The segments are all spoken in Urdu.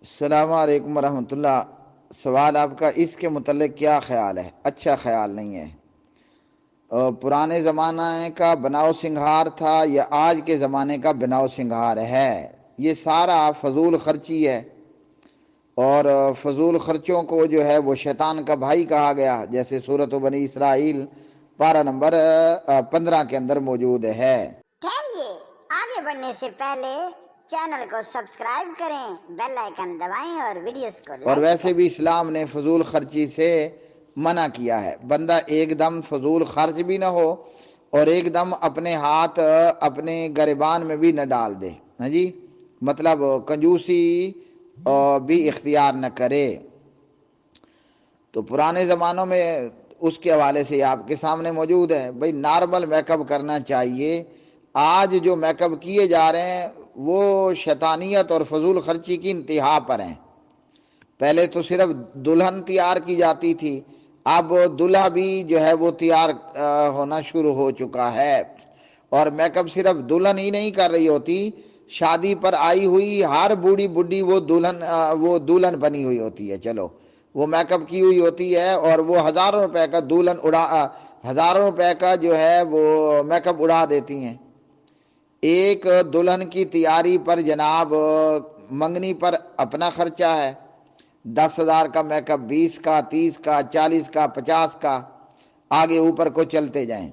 السلام علیکم ورحمۃ اللہ۔ سوال آپ کا اس کے متعلق کیا خیال ہے؟ اچھا خیال نہیں ہے۔ پرانے زمانے کا بناؤ سنگھار تھا یا آج کے زمانے کا بناؤ سنگھار ہے؟ یہ سارا فضول خرچی ہے، اور فضول خرچوں کو جو ہے وہ شیطان کا بھائی کہا گیا، جیسے سورۃ بنی اسرائیل پارہ نمبر 15 کے اندر موجود ہے۔ ٹھہریے، آگے بڑھنے سے پہلے چینل کو سبسکرائب کریں، بیل آئیکن دبائیں اور ویڈیوز کو اور لائک ویسے کریں۔ بھی اسلام نے فضول خرچی سے منع کیا ہے۔ بندہ ایک دم فضول خرچ بھی نہ ہو اور ایک دم اپنے ہاتھ اپنے گریبان میں بھی نہ ڈال دے، ہاں جی، مطلب کنجوسی بھی اختیار نہ کرے۔ تو پرانے زمانوں میں اس کے حوالے سے آپ کے سامنے موجود ہے، بھئی نارمل میک اپ کرنا چاہیے۔ آج جو میک اپ کیے جا رہے ہیں وہ شیطانیت اور فضول خرچی کی انتہا پر ہیں۔ پہلے تو صرف دلہن تیار کی جاتی تھی، اب دلہا بھی جو ہے وہ تیار ہونا شروع ہو چکا ہے۔ اور میک اپ صرف دلہن ہی نہیں کر رہی ہوتی، شادی پر آئی ہوئی ہر بوڑھی بڈھی وہ دلہن بنی ہوئی ہوتی ہے، چلو وہ میک اپ کی ہوئی ہوتی ہے، اور وہ ہزاروں روپے کا ہزاروں روپے کا جو ہے وہ میک اپ اڑا دیتی ہیں۔ ایک دلہن کی تیاری پر جناب منگنی پر اپنا خرچہ ہے، 10,000 کا میک اپ، 20 کا، 30 کا، 40 کا، 50 کا، آگے اوپر کو چلتے جائیں۔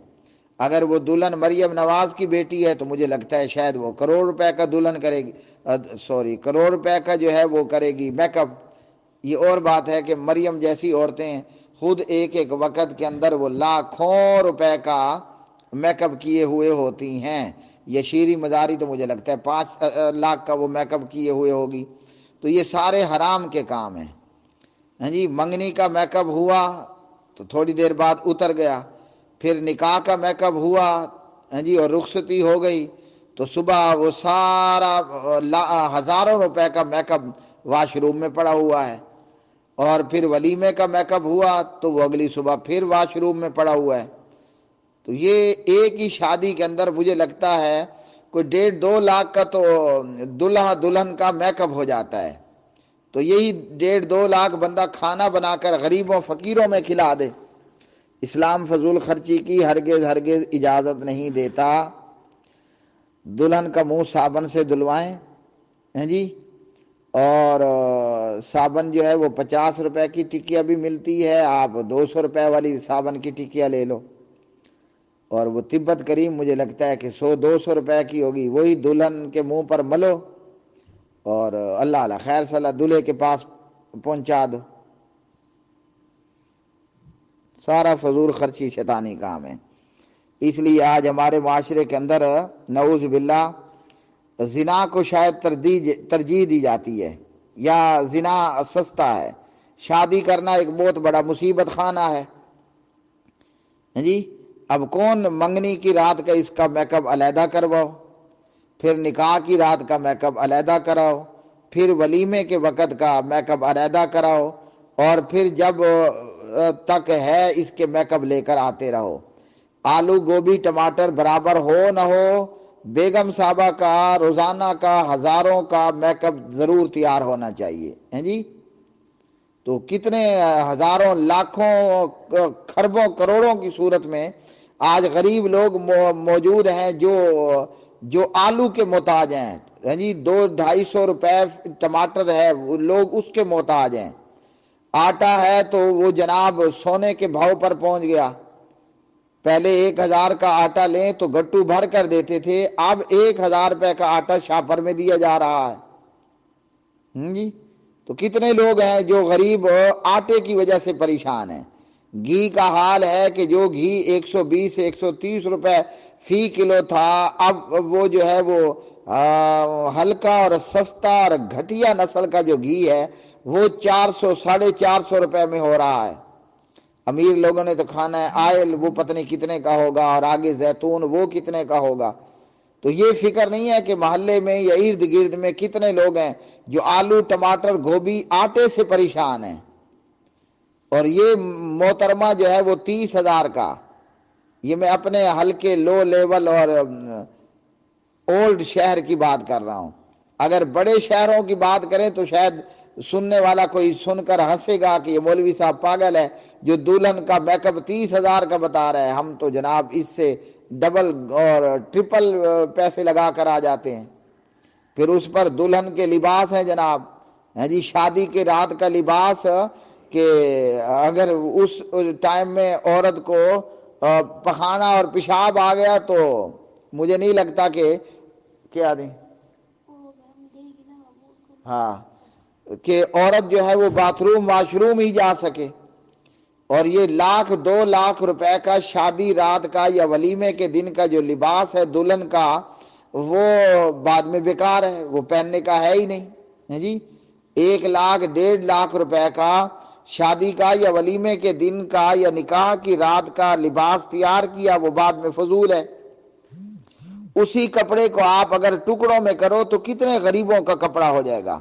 اگر وہ دلہن مریم نواز کی بیٹی ہے تو مجھے لگتا ہے شاید وہ کروڑ روپے کا دلہن کرے گی، کروڑ روپے کا جو ہے وہ کرے گی میک اپ۔ یہ اور بات ہے کہ مریم جیسی عورتیں خود ایک ایک وقت کے اندر وہ لاکھوں روپے کا میک اپ کیے ہوئے ہوتی ہیں۔ یہ شیریں مزاری تو مجھے لگتا ہے 5 لاکھ کا وہ میک اپ کیے ہوئے ہوگی۔ تو یہ سارے حرام کے کام ہیں، ہاں جی۔ منگنی کا میک اپ ہوا تو تھوڑی دیر بعد اتر گیا، پھر نکاح کا میک اپ ہوا، ہاں جی، اور رخصتی ہو گئی تو صبح وہ سارا ہزاروں روپے کا میک اپ واش روم میں پڑا ہوا ہے، اور پھر ولیمے کا میک اپ ہوا تو وہ اگلی صبح پھر واش روم میں پڑا ہوا ہے۔ تو یہ ایک ہی شادی کے اندر مجھے لگتا ہے کوئی 1.5-2 لاکھ کا تو دلہا دلہن کا میک اپ ہو جاتا ہے۔ تو یہی 1.5-2 لاکھ بندہ کھانا بنا کر غریبوں فقیروں میں کھلا دے۔ اسلام فضول خرچی کی ہرگز اجازت نہیں دیتا۔ دلہن کا منہ صابن سے دھلوائیں، ہیں جی، اور صابن جو ہے وہ 50 روپے کی ٹکیا بھی ملتی ہے، آپ 200 روپے والی صابن کی ٹکیا لے لو، اور وہ تبت کریم مجھے لگتا ہے کہ 100-200 روپے کی ہوگی، وہی دلہن کے منہ پر ملو اور اللہ علیہ خیر صلاح دلہے کے پاس پہنچا دو۔ سارا فضول خرچی شیطانی کام ہے۔ اس لیے آج ہمارے معاشرے کے اندر نعوذ باللہ زنا کو شاید ترجیح دی جاتی ہے، یا زنا سستا ہے۔ شادی کرنا ایک بہت بڑا مصیبت خانہ ہے، جی۔ اب کون منگنی کی رات کا اس کا میک اپ علیحدہ کرواؤ، پھر نکاح کی رات کا میک اپ علیحدہ کراؤ، پھر ولیمے کے وقت کا میک اپ علیحدہ کراؤ، اور پھر جب تک ہے اس کے میک اپ لے کر آتے رہو۔ آلو گوبھی ٹماٹر برابر ہو نہ ہو، بیگم صاحبہ کا روزانہ کا ہزاروں کا میک اپ ضرور تیار ہونا چاہیے، ہیں جی۔ تو کتنے ہزاروں لاکھوں کھربوں کروڑوں کی صورت میں آج غریب لوگ موجود ہیں جو آلو کے محتاج ہیں، جی۔ 200-250 روپے ٹماٹر ہے، وہ لوگ اس کے محتاج ہیں۔ آٹا ہے تو وہ جناب سونے کے بھاؤ پر پہنچ گیا۔ پہلے 1,000 کا آٹا لیں تو گٹو بھر کر دیتے تھے، اب 1,000 روپے کا آٹا شاپر میں دیا جا رہا ہے، جی۔ تو کتنے لوگ ہیں جو غریب آٹے کی وجہ سے پریشان ہیں۔ گھی کا حال ہے کہ جو گھی 120-130 روپے فی کلو تھا، اب وہ جو ہے وہ ہلکا اور سستا اور گھٹیا نسل کا جو گھی ہے وہ 400-450 روپے میں ہو رہا ہے۔ امیر لوگوں نے تو کھانا ہے آئل، وہ پتہ نہیں کتنے کا ہوگا، اور آگے زیتون وہ کتنے کا ہوگا۔ تو یہ فکر نہیں ہے کہ محلے میں یا ارد گرد میں کتنے لوگ ہیں جو آلو ٹماٹر گوبھی آٹے سے پریشان ہیں۔ اور یہ محترمہ جو ہے وہ 30,000 کا، یہ میں اپنے ہلکے لو لیول اور اولڈ شہر کی بات کر رہا ہوں، اگر بڑے شہروں کی بات کریں تو شاید سننے والا کوئی سن کر ہنسے گا کہ یہ مولوی صاحب پاگل ہے جو دلہن کا میک اپ 30,000 کا بتا رہا ہے، ہم تو جناب اس سے ڈبل اور ٹرپل پیسے لگا کر آ جاتے ہیں۔ پھر اس پر دلہن کے لباس ہیں جناب، ہیں جی، شادی کے رات کا لباس، کہ اگر اس ٹائم میں عورت کو پخانہ اور پیشاب آ گیا تو مجھے نہیں لگتا کہ کیا دیں، ہاں، کہ عورت جو ہے وہ باتھ روم واش روم ہی جا سکے۔ اور یہ 1,00,000 2,00,000 روپے کا شادی رات کا یا ولیمے کے دن کا جو لباس ہے دلہن کا، وہ بعد میں بیکار ہے، وہ پہننے کا ہے ہی نہیں، ہے جی۔ 1,00,000 1,50,000 روپے کا شادی کا یا ولیمے کے دن کا یا نکاح کی رات کا لباس تیار کیا، وہ بعد میں فضول ہے۔ اسی کپڑے کو آپ اگر ٹکڑوں میں کرو تو کتنے غریبوں کا کپڑا ہو جائے گا۔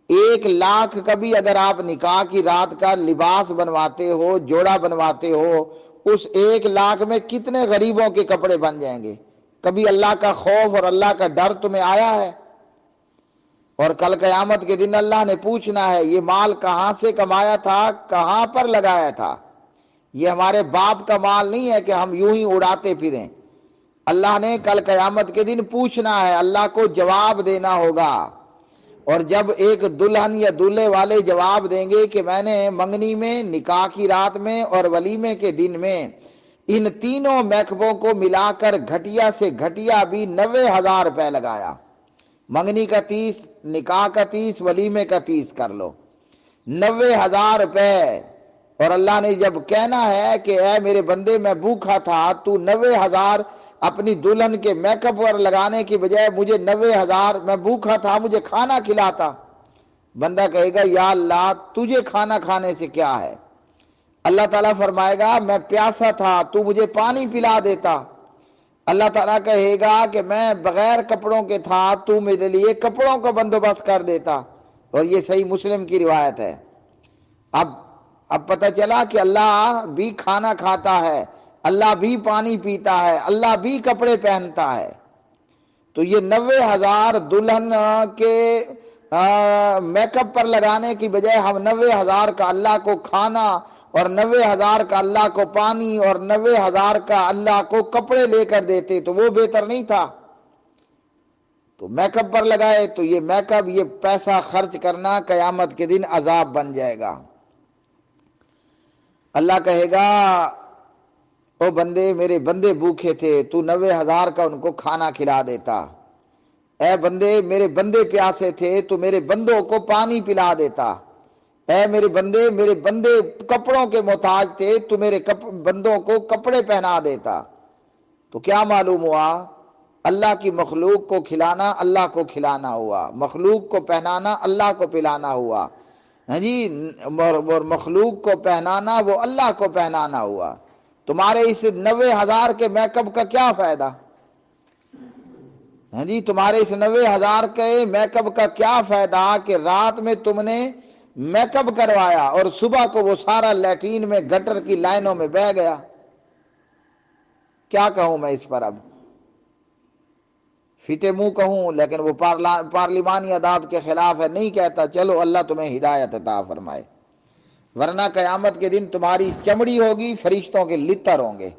1,00,000 کا بھی اگر آپ نکاح کی رات کا لباس بنواتے ہو، جوڑا بنواتے ہو، اس 1,00,000 میں کتنے غریبوں کے کپڑے بن جائیں گے۔ کبھی اللہ کا خوف اور اللہ کا ڈر تمہیں آیا ہے؟ اور کل قیامت کے دن اللہ نے پوچھنا ہے یہ مال کہاں سے کمایا تھا، کہاں پر لگایا تھا۔ یہ ہمارے باپ کا مال نہیں ہے کہ ہم یوں ہی اڑاتے پھریں۔ اللہ نے کل قیامت کے دن پوچھنا ہے، اللہ کو جواب دینا ہوگا۔ اور جب ایک دلہن یا دولہے والے جواب دیں گے کہ میں نے منگنی میں، نکاح کی رات میں اور ولیمے کے دن میں ان تینوں میکپوں کو ملا کر گھٹیا سے گھٹیا بھی 90,000 روپے لگایا، منگنی کا 30، نکاح کا 30، ولیمے کا 30 کر لو، 90,000 روپے۔ اور اللہ نے جب کہنا ہے کہ اے میرے بندے میں بھوکا تھا، تو 90,000 اپنی دلہن کے میک اپ پر لگانے کی بجائے مجھے 90,000 میں بھوکا تھا مجھے کھانا کھلاتا۔ بندہ کہے گا یا اللہ تجھے کھانا کھانے سے کیا ہے؟ اللہ تعالیٰ فرمائے گا میں پیاسا تھا تو مجھے پانی پلا دیتا۔ اللہ تعالیٰ کہے گا کہ میں بغیر کپڑوں کے تھا تو میرے لیے کپڑوں کا بندوبست کر دیتا۔ اور یہ صحیح مسلم کی روایت ہے۔ اب پتہ چلا کہ اللہ بھی کھانا کھاتا ہے، اللہ بھی پانی پیتا ہے، اللہ بھی کپڑے پہنتا ہے۔ تو یہ 90,000 دلہن کے میک اپ پر لگانے کی بجائے ہم 90,000 کا اللہ کو کھانا اور 90,000 کا اللہ کو پانی اور 90,000 کا اللہ کو کپڑے لے کر دیتے تو وہ بہتر نہیں تھا؟ تو میک اپ پر لگائے تو یہ میک اپ، یہ پیسہ خرچ کرنا قیامت کے دن عذاب بن جائے گا۔ اللہ کہے گا او بندے میرے بندے بھوکے تھے تو 90,000 کا ان کو کھانا کھلا دیتا۔ اے بندے میرے بندے پیاسے تھے تو میرے بندوں کو پانی پلا دیتا۔ اے میرے بندے کپڑوں کے محتاج تھے تو میرے بندوں کو کپڑے پہنا دیتا۔ تو کیا معلوم ہوا؟ اللہ کی مخلوق کو کھلانا اللہ کو کھلانا ہوا، مخلوق کو پہنانا اللہ کو پلانا ہوا، ہاں جی، اور مخلوق کو پہنانا وہ اللہ کو پہنانا ہوا۔ تمہارے اس 90,000 کے میک اپ کا کیا فائدہ؟ ہاں جی، تمہارے اس 90,000 کے میک اپ کا کیا فائدہ کہ رات میں تم نے میک اپ کروایا اور صبح کو وہ سارا لیٹرین میں گٹر کی لائنوں میں بہہ گیا۔ کیا کہوں میں اس پر؟ اب فیٹے منہ کہوں لیکن وہ پارلیمانی آداب کے خلاف ہے، نہیں کہتا۔ چلو اللہ تمہیں ہدایت عطا فرمائے، ورنہ قیامت کے دن تمہاری چمڑی ہوگی، فرشتوں کے لتر ہوں گے۔